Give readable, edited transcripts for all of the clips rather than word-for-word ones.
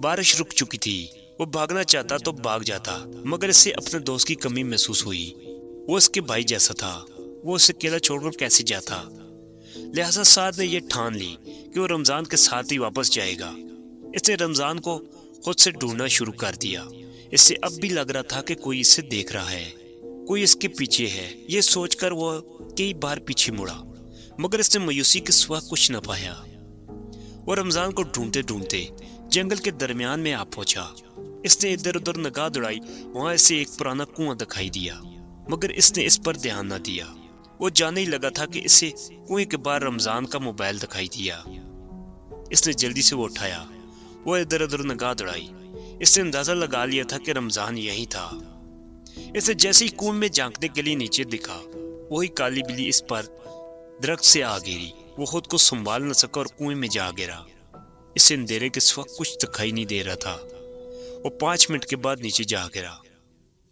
بارش رک چکی تھی، وہ بھاگنا چاہتا تو بھاگ جاتا، مگر اسے اپنے دوست کی کمی محسوس ہوئی۔ وہ اس کے بھائی جیسا تھا، وہ اسے اکیلا چھوڑ کر کیسے جاتا؟ لہذا سعد نے یہ ٹھان لی کہ وہ رمضان کے ساتھ ہی واپس جائے گا۔ اس نے رمضان کو خود سے ڈھونڈنا شروع کر دیا۔ اس سے اب بھی لگ رہا تھا کہ کوئی اسے دیکھ رہا ہے، کوئی اس کے پیچھے ہے۔ یہ سوچ کر وہ کئی بار پیچھے مڑا، مگر اس نے مایوسی کے سوا کچھ نہ پایا۔ وہ رمضان کو ڈھونڈتے ڈھونڈتے جنگل کے درمیان میں آ پہنچا۔ اس نے ادھر ادھر نگاہ دوڑائی، وہاں اسے ایک پرانا کنواں دکھائی دیا، مگر اس نے اس پر دھیان نہ دیا۔ وہ جانے ہی لگا تھا کہ اسے کنویں کے باہر رمضان کا موبائل دکھائی دیا۔ اس نے جلدی سے وہ اٹھایا، وہ ادھر ادھر نگاہ دوڑائی۔ اس نے اندازہ لگا لیا تھا کہ رمضان یہی تھا۔ اس نے جیسے ہی کنویں میں جھانکنے کے لیے نیچے دکھا، وہی کالی بلی اس پر درخت سے آ گری۔ وہ خود کو سنبھال نہ سکا اور کنویں میں جا گرا۔ اسے اندھیرے کے سوا کچھ دکھائی نہیں دے رہا تھا۔ وہ 5 منٹ کے بعد نیچے جا گرا۔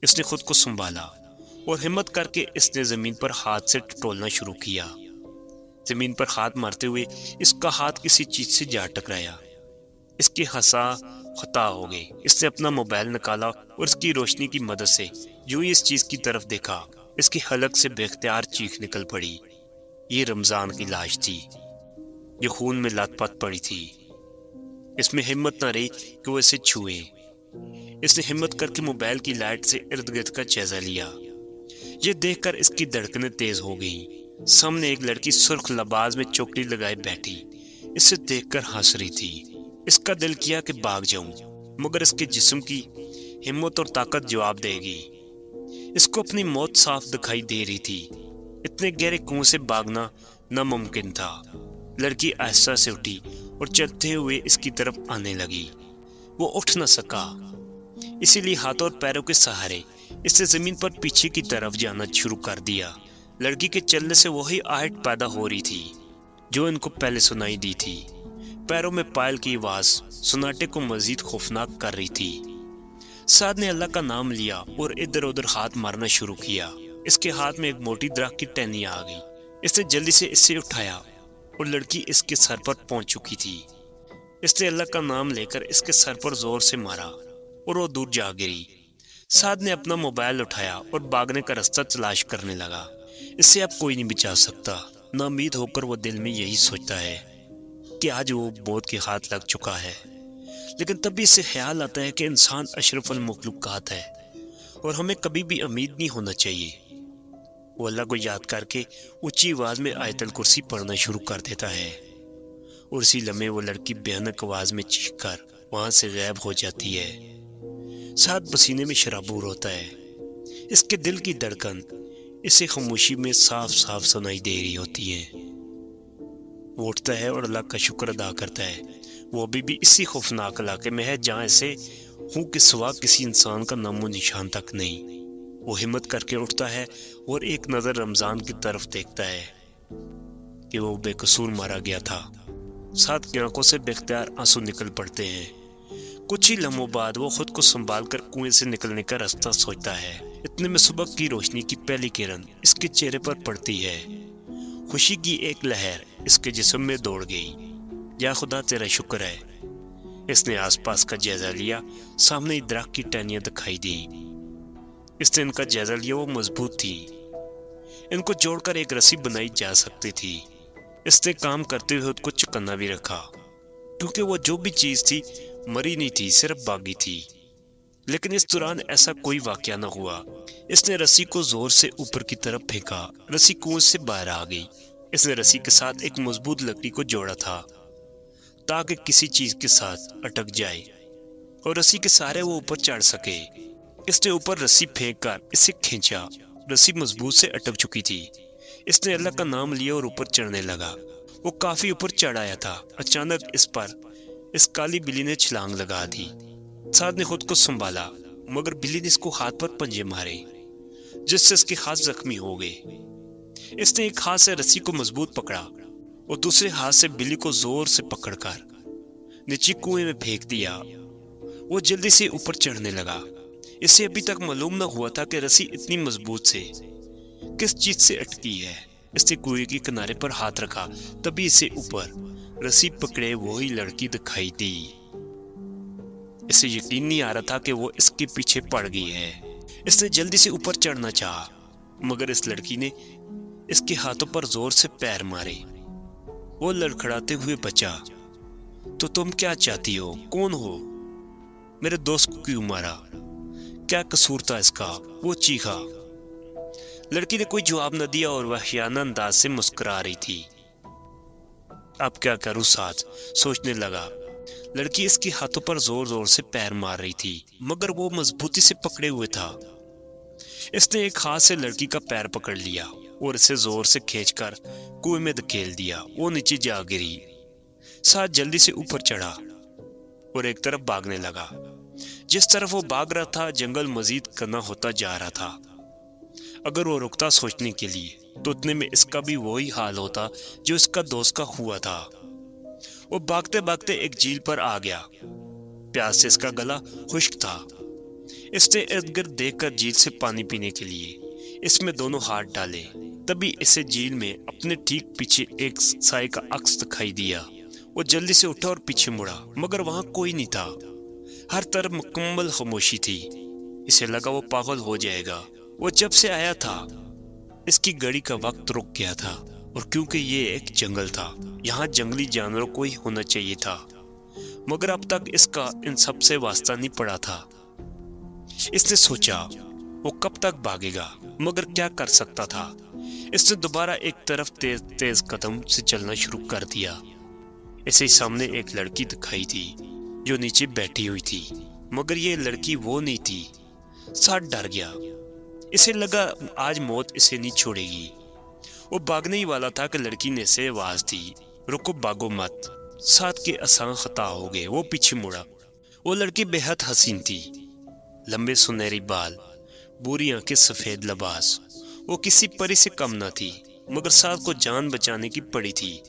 اس نے خود کو سنبھالا اور ہمت کر کے اس نے زمین پر ہاتھ سے ٹٹولنا شروع کیا۔ زمین پر ہاتھ مارتے ہوئے اس کا ہاتھ کسی چیز سے جا ٹکرایا۔ اس کی ہنسا خطا ہو گئی۔ اس نے اپنا موبائل نکالا اور اس کی روشنی کی مدد سے جو ہی اس چیز کی طرف دیکھا، اس کی حلق سے بے اختیار چیخ نکل پڑی۔ یہ رمضان کی لاش تھی جو خون میں لت پت پڑی تھی۔ اس میں ہمت نہ رہی کہ وہ اسے چھوئے۔ اس نے ہمت کر کے موبائل کی لائٹ سے ارد گرد کا جائزہ لیا۔ یہ دیکھ کر اس کی دھڑکنیں تیز ہو گئیں۔ سامنے ایک لڑکی سرخ لباس میں چوکڑی لگائے بیٹھی اسے دیکھ کر ہنس رہی تھی۔ اس کا دل کیا کہ بھاگ جاؤں، مگر اس کے جسم کی ہمت اور طاقت جواب دے گی۔ اس کو اپنی موت صاف دکھائی دے رہی تھی۔ اتنے گہرے کنویں سے بھاگنا ناممکن تھا۔ لڑکی آہستہ سے اٹھی اور چلتے ہوئے اس کی طرف آنے لگی۔ وہ اٹھ نہ سکا، اسی لیے ہاتھوں اور پیروں کے سہارے اس نے زمین پر پیچھے کی طرف جانا شروع کر دیا۔ لڑکی کے چلنے سے وہی آہٹ پیدا ہو رہی تھی جو ان کو پہلے سنائی دی تھی۔ پیروں میں پائل کی آواز سناٹے کو مزید خوفناک کر رہی تھی۔ سعد نے اللہ کا نام لیا اور ادھر ادھر ہاتھ مارنا شروع کیا۔ اس کے ہاتھ میں ایک موٹی درخت کی ٹہنی آ گئی۔ اس نے جلدی سے اسے اٹھایا اور لڑکی اس کے سر پر پہنچ چکی تھی۔ اس نے اللہ کا نام لے کر اس کے سر پر زور سے مارا اور وہ دور جا گری۔ سعد نے اپنا موبائل اٹھایا اور بھاگنے کا راستہ تلاش کرنے لگا۔ اس سے اب کوئی نہیں بچا سکتا۔ ناامید ہو کر وہ دل میں یہی سوچتا ہے کہ آج وہ موت کے ہاتھ لگ چکا ہے، لیکن تب بھی اسے خیال آتا ہے کہ انسان اشرف المخلوقات ہے اور ہمیں کبھی بھی امید نہیں ہونا چاہیے۔ وہ اللہ کو یاد کر کے اونچی آواز میں آیت الکرسی پڑھنا شروع کر دیتا ہے اور اسی لمحے وہ لڑکی بھیانک آواز میں چیخ کر وہاں سے غائب ہو جاتی ہے۔ سعد پسینے میں شرابور ہوتا ہے۔ اس کے دل کی دھڑکن اسے خاموشی میں صاف صاف سنائی دے رہی ہوتی ہے۔ وہ اٹھتا ہے اور اللہ کا شکر ادا کرتا ہے۔ وہ ابھی بھی اسی خوفناک علاقے میں ہے جہاں اسے ہوں کے سوا کسی انسان کا نام و نشان تک نہیں۔ وہ ہمت کر کے اٹھتا ہے اور ایک نظر رمضان کی طرف دیکھتا ہے کہ وہ بے قصور مارا گیا تھا۔ سعد کی آنکھوں سے بے اختیار آنسو نکل پڑتے ہیں۔ کچھ ہی لمحوں بعد وہ خود کو سنبھال کر کنویں سے نکلنے کا راستہ سوچتا ہے۔ اتنے میں صبح کی روشنی کی پہلی کرن اس کے چہرے پر پڑتی ہے۔ خوشی کی ایک لہر اس کے جسم میں دوڑ گئی۔ یا خدا تیرا شکر ہے۔ اس نے آس پاس کا جائزہ لیا۔ سامنے درخت کی ٹہنیاں دکھائی دی۔ اس نے ان کا جائزہ لیا، وہ مضبوط تھی۔ ان کو جوڑ کر ایک رسی بنائی جا سکتی تھی۔ اس نے کام کرتے ہوئے خود کو چکنا بھی رکھا، کیونکہ وہ جو بھی چیز تھی مری نہیں تھی، صرف باغی تھی۔ لیکن اس دوران ایسا کوئی واقعہ نہ ہوا۔ اس نے رسی کو زور سے اوپر کی طرف پھینکا، رسی کنویں سے باہر آ گئی۔ اس نے رسی کے ساتھ ایک مضبوط لکڑی کو جوڑا تھا تاکہ کسی چیز کے ساتھ اٹک جائے اور رسی کے سہارے وہ اوپر چڑھ سکے۔ اس نے اوپر رسی پھینک کر اسے کھینچا۔ رسی مضبوط سے اٹک چکی تھی۔ اس نے اللہ کا نام لیا اور اوپر چڑھنے لگا۔ وہ کافی اوپر چڑھ آیا تھا۔ اچانک اس پر اس کالی بلی نے چھلانگ لگا دی۔ سعد نے خود کو سنبھالا، مگر بلی نے اس کو ہاتھ پر پنجے مارے جس سے اس کے ہاتھ زخمی ہو گئے۔ اس نے ایک ہاتھ سے رسی کو مضبوط پکڑا اور دوسرے ہاتھ سے بلی کو زور سے پکڑ کر نیچے کنویں میں پھینک دیا۔ وہ جلدی سے اوپر چڑھنے لگا۔ اسے ابھی تک معلوم نہ ہوا تھا کہ رسی اتنی مضبوط سے کس چیز سے اٹکی ہے۔ اس نے کنویں کے کنارے پر ہاتھ رکھا، تبھی اسے اوپر رسی پکڑے وہی لڑکی دکھائی دی۔ اسے یقین نہیں آ رہا تھا کہ وہ اس کے پیچھے پڑ گئی ہے۔ اس نے جلدی سے اوپر چڑھنا چاہا مگر اس لڑکی نے اس کے ہاتھوں پر زور سے پیر مارے۔ وہ لڑکھڑاتے ہوئے بچا۔ تو تم کیا چاہتی ہو؟ کون ہو؟ میرے دوست کو کیوں مارا؟ کیا قصور تھا اس کا؟ وہ چیخا۔ لڑکی نے کوئی جواب نہ دیا اور وحشیانہ انداز سے مسکرا رہی تھی۔ اب کیا کروں ساتھ؟ سوچنے لگا۔ لڑکی اس کے ہاتھوں پر زور زور سے پیر مار رہی تھی مگر وہ مضبوطی سے پکڑے ہوئے تھا۔ اس نے ایک ہاتھ سے لڑکی کا پیر پکڑ لیا اور اسے زور سے کھینچ کر کنویں میں دھکیل دیا۔ وہ نیچے جا گری۔ ساتھ جلدی سے اوپر چڑھا اور ایک طرف بھاگنے لگا۔ جس طرف وہ بھاگ رہا تھا جنگل مزید گھنا ہوتا جا رہا تھا۔ اگر وہ رکتا سوچنے کے لیے تو اتنے میں اس کا بھی وہی حال ہوتا جو اس کا دوست کا ہوا تھا۔ وہ بھاگتے بھاگتے ایک جھیل پر آ گیا۔ پیاس سے اس کا گلا خشک تھا۔ اس نے ارد گرد دیکھ کر جھیل سے پانی پینے کے لیے اس میں دونوں ہاتھ ڈالے۔ تبھی اسے جھیل میں اپنے ٹھیک پیچھے ایک سائے کا عکس دکھائی دیا۔ وہ جلدی سے اٹھا اور پیچھے مڑا مگر وہاں کوئی نہیں تھا۔ ہر طرف مکمل خاموشی تھی۔ اسے لگا وہ پاگل ہو جائے گا۔ وہ جب سے آیا تھا اس کی گھڑی کا وقت رک گیا تھا اور کیونکہ یہ ایک جنگل تھا یہاں جنگلی جانوروں کو ہی ہونا چاہیے تھا مگر اب تک اس کا ان سب سے واسطہ نہیں پڑا تھا۔ اس نے سوچا وہ کب تک بھاگے گا مگر کیا کر سکتا تھا۔ اس نے دوبارہ ایک طرف تیز تیز قدم سے چلنا شروع کر دیا۔ اسے سامنے ایک لڑکی دکھائی تھی جو نیچے بیٹھی ہوئی تھی مگر یہ لڑکی وہ نہیں تھی۔ ساتھ ڈر گیا۔ اسے لگا آج موت اسے نہیں چھوڑے گی۔ وہ بھاگنے ہی والا تھا کہ لڑکی نے اسے آواز دی، رکو بھاگو مت۔ ساتھ کے آسان خطا ہو گئے۔ وہ پیچھے مڑا۔ وہ لڑکی بے حد حسین تھی۔ لمبے سنہری بال، بوری آنکھیں، سفید لباس۔ وہ کسی پری سے کم نہ تھی مگر ساتھ کو جان بچانے کی پڑی تھی۔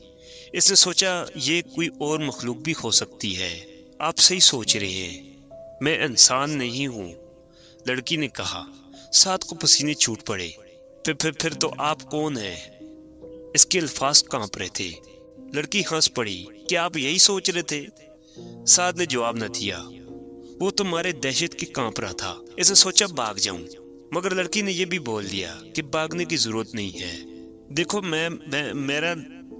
اس نے سوچا یہ کوئی اور مخلوق بھی ہو سکتی ہے۔ آپ صحیح سوچ رہے ہیں، میں انسان نہیں ہوں، لڑکی نے کہا۔ ساتھ کو پسینے چھوٹ پڑے۔ پھر تو آپ کون ہیں؟ اس کے الفاظ کانپ رہے تھے۔ لڑکی ہنس پڑی۔ کیا آپ یہی سوچ رہے تھے؟ ساتھ نے جواب نہ دیا۔ وہ تمہارے دہشت کی کانپ رہا تھا۔ اس نے سوچا بھاگ جاؤں مگر لڑکی نے یہ بھی بول دیا کہ بھاگنے کی ضرورت نہیں ہے۔ دیکھو میرا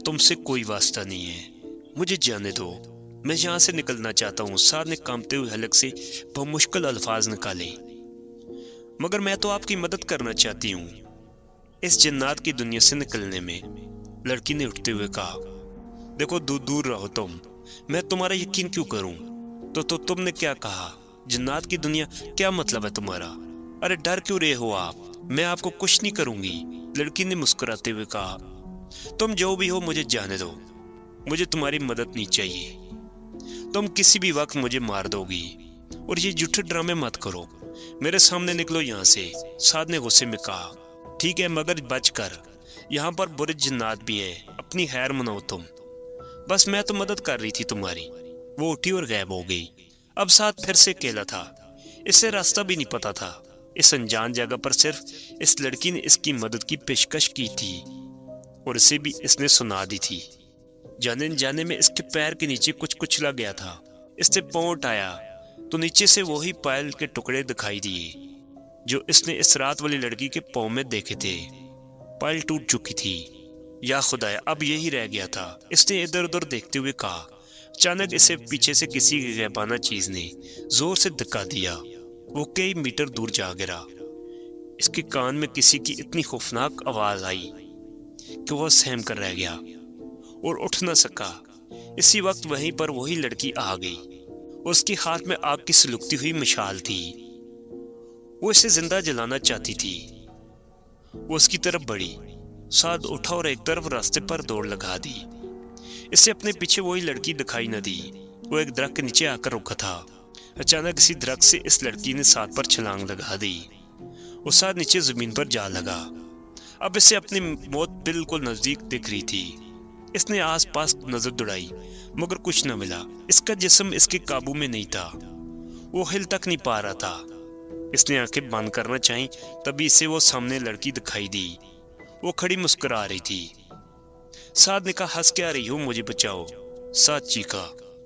تم سے کوئی واسطہ نہیں ہے، مجھے جانے دو، میں یہاں سے نکلنا چاہتا ہوں۔ ساتھ نے کانپتے ہوئے حلق سے بمشکل الفاظ نکالے۔ مگر میں تو آپ کی مدد کرنا چاہتی ہوں اس جنات کی دنیا سے نکلنے میں، لڑکی نے اٹھتے ہوئے کہا۔ دیکھو دور رہو تم، میں تمہارا یقین کیوں کروں؟ تو تم نے کیا کہا؟ جنات کی دنیا؟ کیا مطلب ہے تمہارا؟ ارے ڈر کیوں رہے ہو آپ؟ میں آپ کو کچھ نہیں کروں گی، لڑکی نے مسکراتے ہوئے کہا۔ تم جو بھی ہو مجھے جانے دو، مجھے تمہاری مدد نہیں چاہیے۔ تم کسی بھی وقت مجھے مار دو گی اور یہ جھوٹے ڈرامے مت کرو، میرے سامنے نکلو یہاں سے۔ سعد نے غصے میں کہا۔ ٹھیک ہے مگر بچ کر، یہاں پر برے جنات بھی ہیں، اپنی خیر مناؤ تم، بس میں تو مدد کر رہی تھی تمہاری۔ وہ اٹھی اور غائب ہو گئی۔ اب سعد پھر سے اکیلا تھا۔ اسے راستہ بھی نہیں پتا تھا۔ اس انجان جگہ پر صرف اس لڑکی نے اس کی مدد کی پیشکش کی تھی اور اسے بھی اس نے سنا دی تھی۔ جانے میں اس کے پیر کے نیچے کچھ کچلا گیا تھا۔ اس نے پاؤں اٹھایا تو نیچے سے وہی پائل کے ٹکڑے دکھائی دیے جو اس نے اس رات والی لڑکی کے پاؤں میں دیکھے تھے۔ پائل ٹوٹ چکی تھی۔ یا خدایا، اب یہی رہ گیا تھا، اس نے ادھر ادھر دیکھتے ہوئے کہا۔ اچانک اسے پیچھے سے کسی غیبانہ چیز نے زور سے دھکا دیا۔ وہ کئی میٹر دور جا گرا۔ اس کے کان میں کسی کی اتنی خوفناک آواز آئی کہ وہ سہم کر رہ گیا اور اٹھ نہ سکا۔ اسی وقت وہیں پر وہی لڑکی آ گئی۔ اس کے ہاتھ میں آگ کی سلگتی ہوئی مشال تھی۔ وہ اسے زندہ جلانا چاہتی تھی۔ وہ اس کی طرف بڑھی۔ سعد اٹھا اور ایک طرف راستے پر دوڑ لگا دی۔ اسے اپنے پیچھے وہی لڑکی دکھائی نہ دی۔ وہ ایک درخت کے نیچے آ کر رکا تھا۔ اچانک اسی درخت سے اس لڑکی نے سعد پر چھلانگ لگا دی۔ وہ سعد نیچے زمین پر جا لگا۔ اب اسے اپنی موت بالکل نزدیک دکھ رہی تھی۔ اس نے آس پاس نظر دوڑائی مگر کچھ نہ ملا۔ اس کا جسم اس کے قابو میں نہیں تھا۔ وہ ہل تک نہیں پا رہا تھا۔ اس نے آنکھیں بند کرنا چاہیں تبھی اسے وہ سامنے لڑکی دکھائی دی۔ وہ کھڑی مسکرا رہی تھی۔ سعد نے کہا، ہنس کے آ رہی ہو؟ مجھے بچاؤ، سعد چیخا۔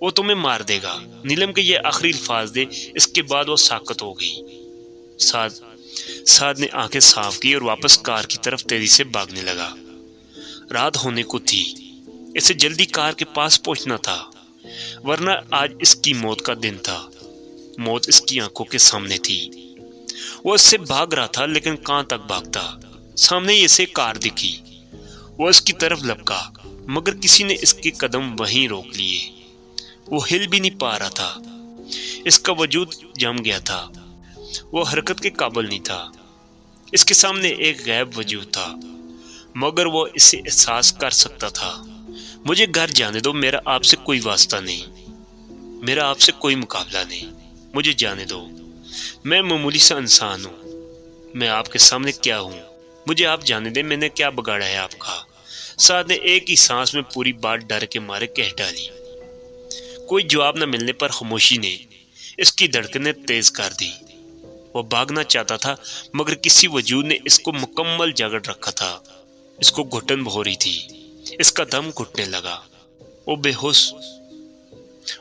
وہ تمہیں مار دے گا۔ نیلم کے یہ آخری الفاظ دے، اس کے بعد وہ ساکت ہو گئی۔ سعد نے آنکھیں صاف کی اور واپس کار کی طرف تیزی سے بھاگنے لگا۔ رات ہونے کو تھی، اسے جلدی کار کے پاس پہنچنا تھا، ورنہ آج اس کی موت کا دن تھا۔ موت اس کی آنکھوں کے سامنے تھی۔ وہ اس سے بھاگ رہا تھا، لیکن کہاں تک بھاگتا؟ سامنے ہی اسے کار دکھی۔ وہ اس کی طرف لپکا، مگر کسی نے اس کے قدم وہیں روک لیے۔ وہ ہل بھی نہیں پا رہا تھا، اس کا وجود جم گیا تھا، وہ حرکت کے قابل نہیں تھا۔ اس کے سامنے ایک غائب وجود تھا، مگر وہ اسے احساس کر سکتا تھا۔ مجھے گھر جانے دو، میرا آپ سے کوئی واسطہ نہیں، میرا آپ سے کوئی مقابلہ نہیں، مجھے جانے دو، میں معمولی سا انسان ہوں، میں آپ کے سامنے کیا ہوں، مجھے آپ جانے دیں، میں نے کیا بگاڑا ہے آپ کا؟ سعد نے ایک ہی سانس میں پوری بات ڈر کے مارے کہہ ڈالی۔ کوئی جواب نہ ملنے پر خاموشی نے اس کی دھڑکنیں تیز کر دی۔ وہ بھاگنا چاہتا تھا، مگر کسی وجود نے اس کو مکمل جکڑ رکھا تھا۔ اس کو گھٹن ہو رہی تھی، اس کا دم گھٹنے لگا۔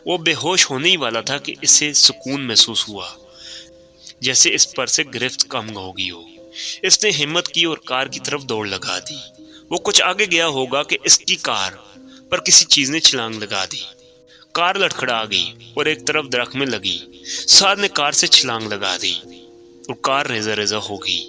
وہ بے ہوش ہونے ہی والا تھا کہ اسے سکون محسوس ہوا، جیسے اس پر سے گرفت کم ہو گئی ہو۔ اس نے ہمت کی اور کار کی طرف دوڑ لگا دی۔ وہ کچھ آگے گیا ہوگا کہ اس کی کار پر کسی چیز نے چھلانگ لگا دی۔ کار لڑکھڑا گئی اور ایک طرف درخت میں لگی۔ سعد نے کار سے چھلانگ لگا دی اور کار ریزہ ریزہ ہو گئی۔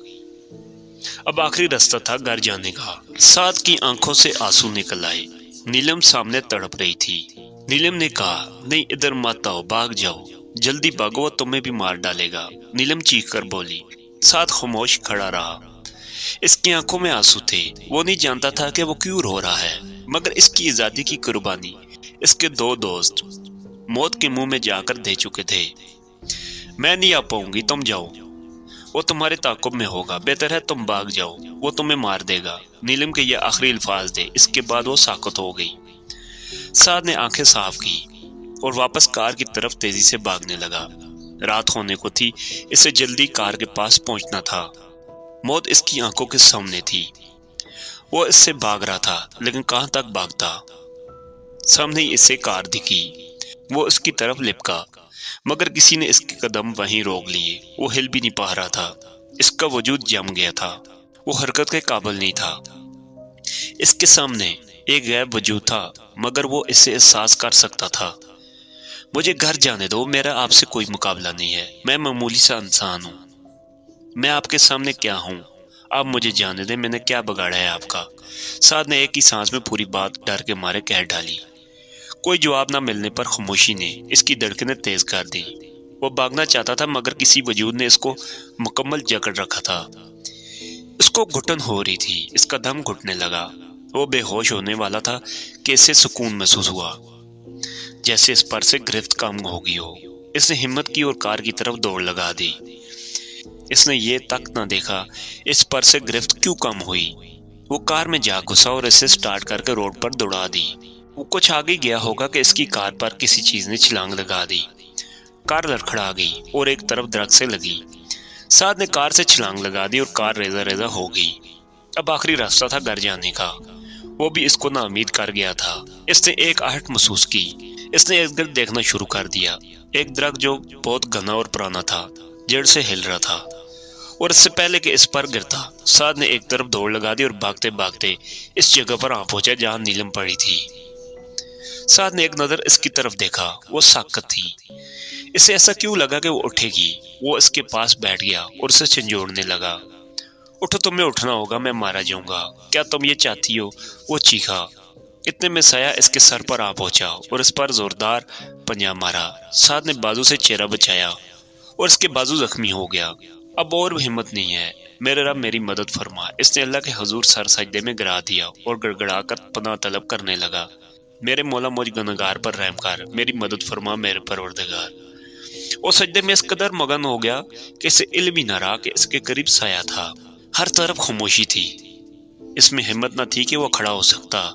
اب آخری راستہ تھا گھر جانے کا۔ سعد کی آنکھوں سے آنسو نکل آئے۔ نیلم سامنے تڑپ رہی تھی۔ نیلم نے کہا، نہیں ادھر مت آؤ، بھاگ جاؤ، جلدی بھاگو، وہ تمہیں بھی مار ڈالے گا۔ نیلم چیخ کر بولی۔ سعد خاموش کھڑا رہا۔ اس کی آنکھوں میں آنسو تھے۔ وہ نہیں جانتا تھا کہ وہ کیوں رو رہا ہے، مگر اس کی آزادی کی قربانی اس کے دو دوست موت کے منہ میں جا کر دے چکے تھے۔ میں نہیں آ پاؤں گی، تم جاؤ، وہ تمہارے تعاقب میں ہوگا، بہتر ہے تم بھاگ جاؤ، وہ تمہیں مار دے گا۔ نیلم کے یہ آخری الفاظ دے، اس کے بعد وہ ساکت ہو گئی۔ سعد نے آنکھیں صاف کی اور واپس کار کی طرف تیزی سے بھاگنے لگا۔ رات ہونے کو تھی، اسے جلدی کار کے پاس پہنچنا تھا۔ موت اس کی آنکھوں کے سامنے تھی۔ وہ اس سے بھاگ رہا تھا، لیکن کہاں تک بھاگتا؟ سامنے ہی اسے کار دکھی۔ وہ اس کی طرف لپکا، مگر کسی نے اس کے قدم وہیں روک لیے۔ وہ ہل بھی نہیں پا رہا تھا، اس کا وجود جم گیا تھا، وہ حرکت کے قابل نہیں تھا۔ اس کے سامنے ایک غائب وجود تھا، مگر وہ اسے احساس کر سکتا تھا۔ مجھے گھر جانے دو، میرا آپ سے کوئی مقابلہ نہیں ہے، میں معمولی سا انسان ہوں، میں آپ کے سامنے کیا ہوں، آپ مجھے جانے دیں، میں نے کیا بگاڑا ہے آپ کا؟ سعد نے ایک ہی سانس میں پوری بات ڈر کے مارے کہہ ڈالی۔ کوئی جواب نہ ملنے پر خاموشی نے اس کی دھڑکنیں تیز کر دی۔ وہ بھاگنا چاہتا تھا، مگر کسی وجود نے اس کو مکمل جکڑ رکھا تھا۔ اس کو گھٹن ہو رہی تھی، اس کا دم گھٹنے لگا۔ وہ بے ہوش ہونے والا تھا کہ اسے سکون محسوس ہوا، جیسے اس پر سے گرفت کم ہو گئی ہو۔ اس نے ہمت کی اور کار کی طرف دوڑ لگا دی۔ اس نے یہ تک نہ دیکھا اس پر سے گرفت کیوں کم ہوئی۔ وہ کار میں جا گھسا اور اسے سٹارٹ کر کے روڈ پر دوڑا دی۔ وہ کچھ آگے گیا ہوگا کہ اس کی کار پر کسی چیز نے چھلانگ لگا دی۔ کار لڑکھڑا گئی اور ایک طرف درخت سے لگی۔ سعد نے کار سے چھلانگ لگا دی اور کار ریزہ ریزہ ہو گئی۔ اب آخری راستہ تھا گھر جانے کا۔ وہ بھی اس کو نا امید کر گیا تھا۔ اس نے ایک آہٹ محسوس کی۔ اس نے ارد گرد دیکھنا شروع کر دیا۔ ایک درخت جو بہت گھنا اور پرانا تھا، جڑ سے ہل رہا تھا، اور اس سے پہلے کہ اس پر گرتا، سعد نے ایک طرف دوڑ لگا دی اور بھاگتے بھاگتے اس جگہ پر آ پہنچا جہاں نیلم پڑی تھی۔ سعد نے ایک نظر اس کی طرف دیکھا، وہ ساکت تھی۔ اسے ایسا کیوں لگا کہ وہ اٹھے گی؟ وہ اس کے پاس بیٹھ گیا اور اسے جھنجھوڑنے لگا۔ اٹھو، تمہیں اٹھنا ہوگا، میں مارا جاؤں گا، کیا تم یہ چاہتی ہو؟ وہ چیخا۔ اتنے میں سایہ اس کے سر پر آ پہنچا اور اس پر زوردار پنجہ مارا۔ سعد نے بازو سے چہرہ بچایا اور اس کے بازو زخمی ہو گیا۔ اب اور ہمت نہیں ہے، میرے رب میری مدد فرما۔ اس نے اللہ کے حضور سر سجدے میں گرا دیا اور گڑگڑا کر پناہ طلب کرنے لگا۔ میرے مولا مجھ گنہگار پر رحم کر، میری مدد فرما میرے پروردگار۔ وہ سجدے میں اس قدر مگن ہو گیا کہ اسے علم ہی نہ رہا کہ اس کے قریب سایہ تھا۔ ہر طرف خاموشی تھی، اس میں ہمت نہ تھی کہ وہ کھڑا ہو سکتا۔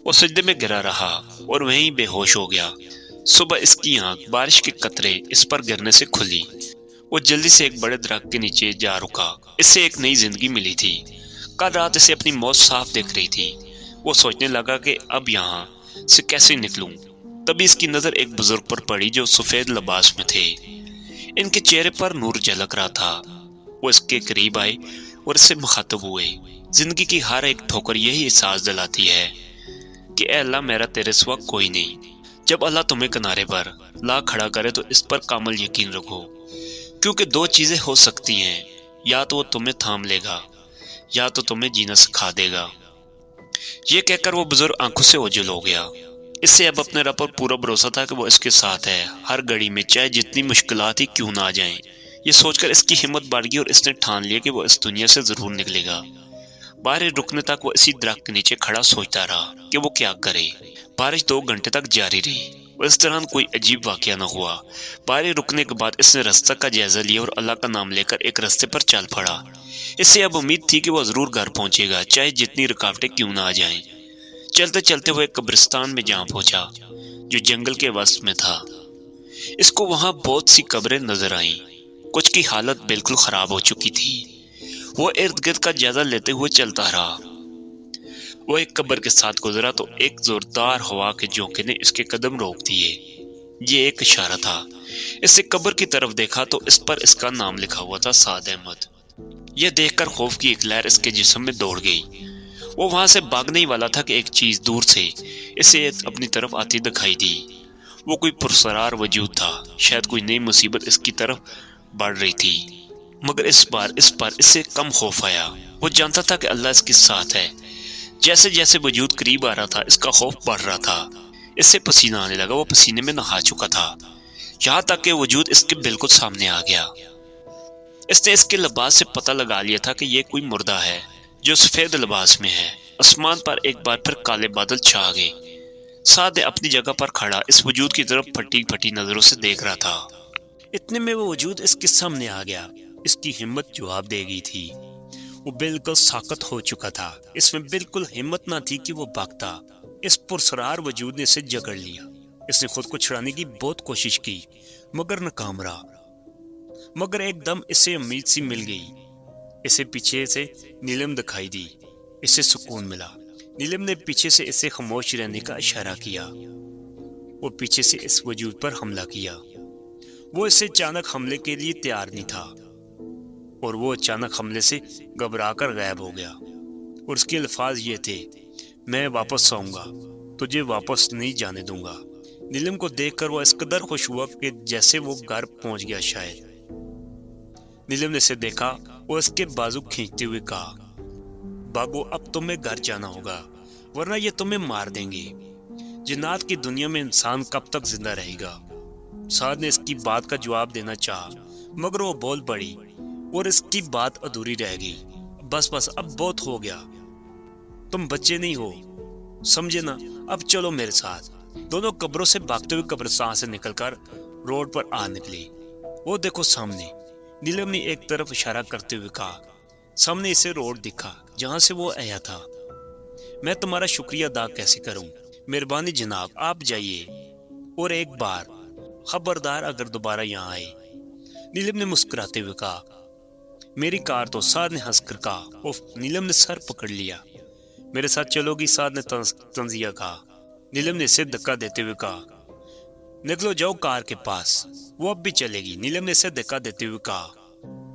وہ سجدے میں گرا رہا اور وہیں بے ہوش ہو گیا۔ صبح اس کی آنکھ بارش کے قطرے اس پر گرنے سے کھلی۔ وہ جلدی سے ایک بڑے درخت کے نیچے جا رکا۔ اس سے ایک نئی زندگی ملی تھی۔ کل رات اسے اپنی موت صاف دیکھ رہی تھی۔ وہ سوچنے لگا کہ اب یہاں سے کیسے نکلوں۔ تبھی اس کی نظر ایک بزرگ پر پڑی جو سفید لباس میں تھے۔ ان کے چہرے پر نور جھلک رہا تھا۔ وہ اس کے قریب آئے اور اس سے مخاطب ہوئے۔ زندگی کی ہر ایک ٹھوکر یہی احساس دلاتی ہے کہ اے اللہ، میرا تیرے سوا کوئی نہیں۔ جب اللہ تمہیں کنارے پر لا کھڑا کرے تو اس پر کامل یقین رکھو، کیونکہ دو چیزیں ہو سکتی ہیں، یا تو وہ تمہیں تھام لے گا یا تو تمہیں جینا سکھا دے گا۔ یہ کہہ کر وہ بزرگ آنکھوں سے اوجھل ہو گیا۔ اس سے اب اپنے رب پر پورا بھروسہ تھا کہ وہ اس کے ساتھ ہے، ہر گھڑی میں، چاہے جتنی مشکلات ہی کیوں نہ آ جائیں۔ یہ سوچ کر اس کی ہمت بڑھ گئی اور اس نے ٹھان لیا کہ وہ اس دنیا سے ضرور نکلے گا۔ بارش رکنے تک وہ اسی درخت کے نیچے کھڑا سوچتا رہا کہ وہ کیا کرے۔ بارش 2 گھنٹے تک جاری رہی اور اس دوران کوئی عجیب واقعہ نہ ہوا۔ بارش رکنے کے بعد اس نے رستہ کا جائزہ لیا اور اللہ کا نام لے کر ایک رستے پر چل پڑا۔ اس سے اب امید تھی کہ وہ ضرور گھر پہنچے گا، چاہے جتنی رکاوٹیں کیوں نہ آ جائیں۔ چلتے چلتے وہ ایک قبرستان میں جہاں پہنچا جو جنگل کے وسط میں تھا۔ اس کو وہاں بہت سی قبریں نظر آئیں، کچھ کی حالت بالکل خراب ہو چکی تھی۔ وہ ارد گرد کا جائزہ لیتے ہوئے چلتا رہا۔ وہ ایک قبر کے ساتھ گزرا تو ایک زوردار ہوا کے جھونکے نے اس کے قدم روک دیے۔ یہ ایک اشارہ تھا۔ اس نے قبر کی طرف دیکھا تو اس پر اس کا نام لکھا ہوا تھا، سعد احمد۔ یہ دیکھ کر خوف کی ایک لہر اس کے جسم میں دوڑ گئی۔ وہ وہاں سے بھاگنے ہی والا تھا کہ ایک چیز دور سے اسے اپنی طرف آتی دکھائی دی۔ وہ کوئی پرسرار وجود تھا، شاید کوئی نئی مصیبت اس کی طرف بڑھ رہی تھی، مگر اس بار اس پر اس سے کم خوف آیا۔ وہ جانتا تھا کہ اللہ اس کے ساتھ ہے۔ جیسے جیسے وجود قریب آ رہا تھا اس کا خوف بڑھ رہا تھا۔ اس سے پسینہ آنے لگا، وہ پسینے میں نہا چکا تھا، یہاں تک کہ وجود اس کے بالکل سامنے آ گیا۔ اس نے اس کے لباس سے پتہ لگا لیا تھا کہ یہ کوئی مردہ ہے جو سفید لباس میں ہے۔ آسمان پر ایک بار پھر کالے بادل چھا گئے۔ سعد اپنی جگہ پر کھڑا اس وجود کی طرف پھٹی پھٹی نظروں سے دیکھ رہا تھا۔ اتنے میں وہ وجود اس کے سامنے آ گیا۔ اس کی ہمت جواب دے گئی تھی۔ وہ بالکل ساکت ہو چکا تھا۔ اس میں بالکل ہمت نہ تھی کہ وہ بھاگتا۔ اس پرسرار وجود نے اسے جکڑ لیا۔ اس نے خود کو چھڑانے کی بہت کوشش کی مگر ناکام رہا۔ مگر ایک دم اسے امید سی مل گئی۔ اسے پیچھے سے نیلم دکھائی دی۔ اسے سکون ملا۔ نیلم نے پیچھے سے اسے خاموش رہنے کا اشارہ کیا۔ وہ پیچھے سے اس وجود پر حملہ کیا۔ وہ اس سے اچانک حملے کے لیے تیار نہیں تھا اور وہ اچانک حملے سے گھبرا کر غائب ہو گیا۔ اور اس کے الفاظ یہ تھے، میں واپس آؤں گا، تجھے واپس نہیں جانے دوں گا۔ نیلم کو دیکھ کر وہ اس قدر خوش ہوا کہ جیسے وہ گھر پہنچ گیا شاید۔ نیلم نے اسے دیکھا اور اس کے بازو کھینچتے ہوئے کہا، بھاگو، اب تمہیں گھر جانا ہوگا ورنہ یہ تمہیں مار دیں گے۔ جنات کی دنیا میں انسان کب تک زندہ رہے گا؟ سعد نے اس کی بات کا جواب دینا چاہا مگر وہ بول پڑی اور اس کی بات ادھوری رہ گئی۔ بس اب بہت ہو گیا، تم بچے نہیں ہو، سمجھے نا؟ اب چلو میرے ساتھ۔ دونوں قبروں سے بھاگتے ہوئے قبرستان سے نکل کر روڈ پر آ نکلی۔ وہ دیکھو سامنے، نیلم نے ایک طرف اشارہ کرتے ہوئے کہا۔ سامنے اسے روڈ دکھا جہاں سے وہ آیا تھا۔ میں تمہارا شکریہ ادا کیسے کروں؟ مہربانی جناب، آپ جائیے، اور ایک بار خبردار اگر دوبارہ یہاں آئے۔ نیلم نے مسکراتے ہوئے کہا، میری کار تو؟ سعد نے ہنس کر کہا۔ اوف! نیلم نے سر پکڑ لیا۔ میرے ساتھ چلو گی؟ سعد نے تنزیہ کہا۔ نیلم نے اسے دھکا دیتے ہوئے کہا، نکلو، جاؤ کار کے پاس، وہ اب بھی چلے گی۔ نیلم نے اسے دھکا دیتے ہوئے کہا،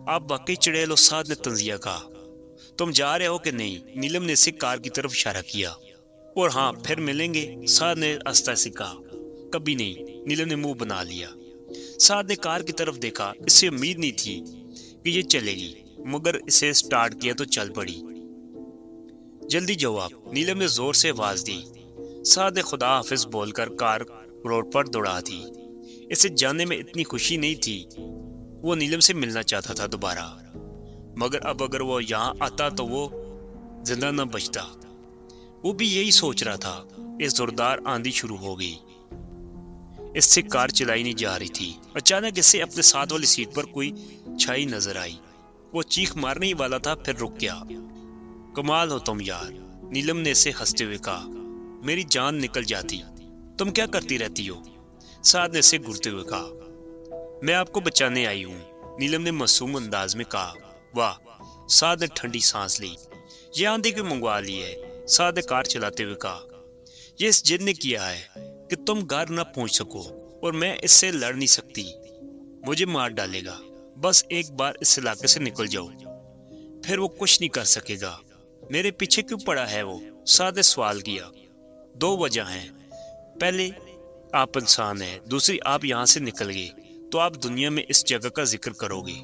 آپ واقعی چڑیل ہو؟ سعد نے تنزیہ کہا۔ تم جا رہے ہو کہ نہیں؟ نیلم نے اسے کار کی طرف اشارہ کیا۔ اور ہاں، پھر ملیں گے؟ سعد نے آہستہ سے کہا۔ کبھی نہیں، نیلم نے منہ بنا لیا۔ سعد نے کار کی طرف دیکھا۔ اس سے امید نہیں تھی کہ یہ چلے گی مگر اسے سٹارٹ کیا تو چل پڑی۔ جلدی جاؤ آپ، نیلم نے زور سے آواز دی۔ سعد نے خدا حافظ بول کر کار روڈ پر دوڑا دی۔ اسے جانے میں اتنی خوشی نہیں تھی۔ وہ نیلم سے ملنا چاہتا تھا دوبارہ، مگر اب اگر وہ یہاں آتا تو وہ زندہ نہ بچتا۔ وہ بھی یہی سوچ رہا تھا۔ ایک زوردار آندھی شروع ہو گئی۔ اس سے کار چلائی نہیں جا رہی تھی۔ اچانک اسے اپنے ساتھ والی سیٹ پر کوئی چھائی نظر آئی۔ وہ چیخ مارنے ہی والا تھا، پھر رک گیا۔ کمال ہو تم یار، نیلم نے اسے ہنستے ہوئے کہا، میری جان نکل جاتی۔ تم کیا کرتی رہتی ہو؟ سعد نے اسے گھرتے ہوئے کہا۔ میں آپ کو بچانے آئی ہوں، نیلم نے معصوم انداز میں کہا۔ واہ! سعد نے ٹھنڈی سانس لی۔ یہ آندھی کیوں منگوا لی ہے؟ سعد نے کار چلاتے ہوئے کہا۔ یہ اس جن نے کیا ہے، کہ تم گھر نہ پہنچ سکو اور میں اس سے لڑ نہیں سکتی، مجھے مار ڈالے گا، بس ایک بار اس علاقے سے نکل جاؤ، پھر وہ کچھ نہیں کر سکے گا۔ میرے پیچھے کیوں پڑا ہے وہ؟ سعد نے سوال کیا۔ دو وجہ ہیں، پہلے آپ انسان ہیں، دوسری آپ یہاں سے نکل گئے تو آپ دنیا میں اس جگہ کا ذکر کرو گے۔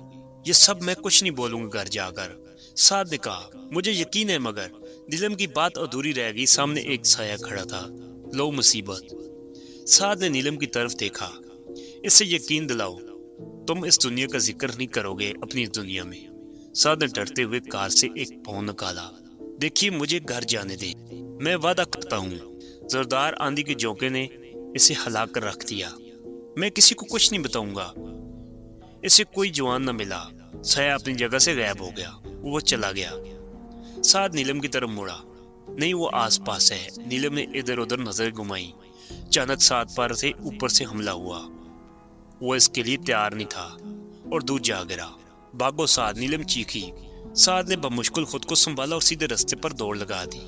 یہ سب میں کچھ نہیں بولوں گا گھر جا کر، سعد نے کہا۔ مجھے یقین ہے مگر نیلم کی بات ادھوری رہ گئی۔ سامنے ایک سایہ کھڑا تھا۔ لو مصیبت۔ سعد نے نیلم کی طرف دیکھا۔ اسے یقین دلاؤ تم اس دنیا کا ذکر نہیں کرو گے اپنی دنیا میں۔ سعد نے ڈرتے ہوئے کار سے ایک پاؤں نکالا۔ دیکھیے مجھے گھر جانے دیں، میں وعدہ کرتا ہوں۔ زوردار آندھی کے جھونکے نے اسے ہلا کر رکھ دیا۔ میں کسی کو کچھ نہیں بتاؤں گا۔ اسے کوئی جوان نہ ملا۔ سایہ اپنی جگہ سے غائب ہو گیا، وہ چلا گیا۔ سعد نیلم کی طرف مڑا۔ نہیں، وہ آس پاس ہے۔ نیلم نے ادھر ادھر نظر گھمائی۔ اچانک سعد پر سے اوپر سے حملہ ہوا۔ وہ اس کے لیے تیار نہیں تھا اور دور جا گرا۔ بھاگو سعد، نیلم چیخی۔ سعد نے بمشکل خود کو سنبھالا اور سیدھے رستے پر دوڑ لگا دی۔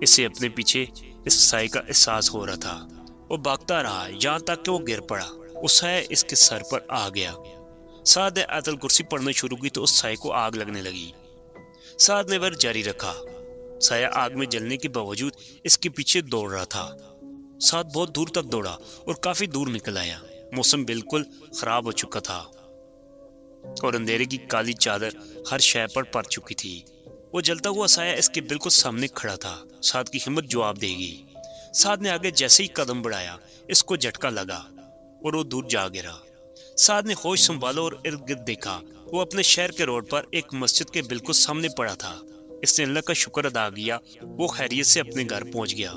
اسے اپنے پیچھے اس سائے کا احساس ہو رہا تھا۔ وہ بھاگتا رہا یہاں تک کہ وہ گر پڑا۔ وہ سایہ اس کے سر پر آ گیا۔ سعد نے آیت الکرسی پڑھنا شروع کی تو اس سائے کو آگ لگنے لگی۔ سعد نے ور جاری رکھا۔ سایہ آگ میں جلنے کے باوجود اس کے پیچھے دوڑ رہا تھا۔ سعد بہت دور تک دوڑا اور کافی دور نکل آیا۔ موسم بالکل خراب ہو چکا تھا اور اندھیرے کی کالی چادر ہر شے پر پڑ چکی تھی۔ وہ جلتا ہوا سایہ اس کے بالکل سامنے کھڑا تھا۔ سعد کی ہمت جواب دے گی۔ سعد نے آگے جیسے ہی قدم بڑھایا اس کو جھٹکا لگا اور وہ دور جا گرا۔ سعد نے ہوش سنبھالا اور ارد گرد دیکھا۔ وہ اپنے شہر کے روڈ پر ایک مسجد کے بالکل سامنے پڑا تھا۔ اس نے اللہ کا شکر ادا کیا، وہ خیریت سے اپنے گھر پہنچ گیا۔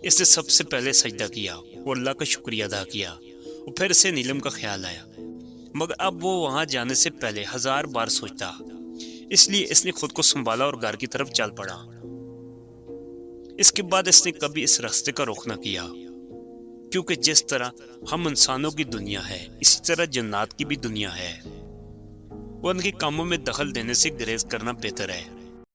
اس نے سب سے پہلے سجدہ کیا اور اللہ کا شکریہ ادا کیا، اور پھر اسے نیلم کا خیال آیا۔ مگر اب وہ وہاں جانے سے پہلے 1000 بار سوچتا، اس لیے اس نے خود کو سنبھالا اور گھر کی طرف چل پڑا۔ اس کے بعد اس نے کبھی اس راستے کا رخ نہ کیا، کیونکہ جس طرح ہم انسانوں کی دنیا ہے اسی طرح جنات کی بھی دنیا ہے۔ وہ ان کے کاموں میں دخل دینے سے گریز کرنا بہتر ہے۔